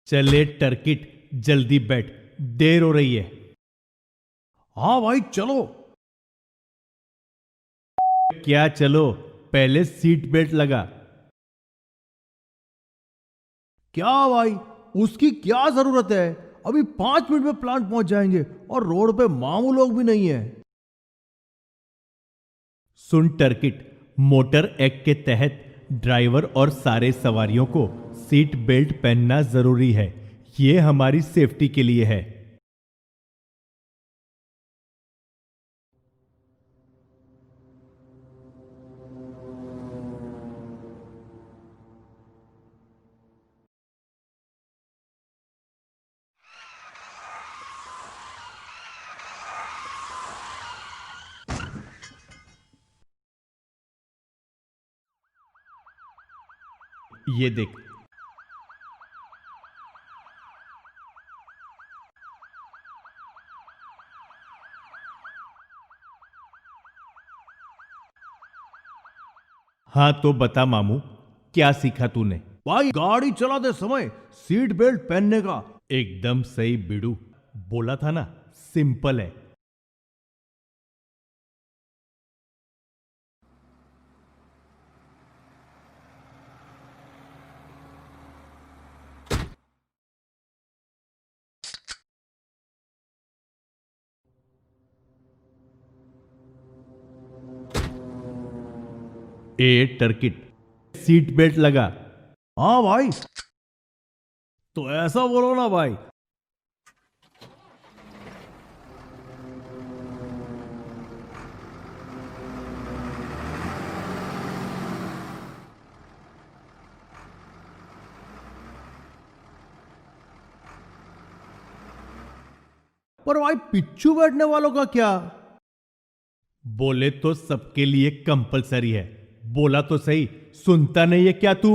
चले टर्किट, जल्दी बैठ, देर हो रही है। हाँ भाई चलो। क्या चलो, पहले सीट बेल्ट लगा। क्या भाई, उसकी क्या जरूरत है? अभी 5 मिनट में प्लांट पहुंच जाएंगे और रोड पे मामू लोग भी नहीं है। सुन टर्किट, मोटर एक्ट के तहत ड्राइवर और सारे सवारियों को सीट बेल्ट पहनना जरूरी है। यह हमारी सेफ्टी के लिए है। ये देख, हाँ तो बता मामू, क्या सीखा तूने? भाई गाड़ी चलाते समय सीट बेल्ट पहनने का। एकदम सही बिडू, बोला था ना, सिंपल है। ए टर्किट, सीट बेल्ट लगा। हाँ भाई, तो ऐसा बोलो ना भाई। पर भाई पिच्चू बैठने वालों का क्या? बोले तो सबके लिए कंपलसरी है। बोला तो सही, सुनता नहीं है क्या तू?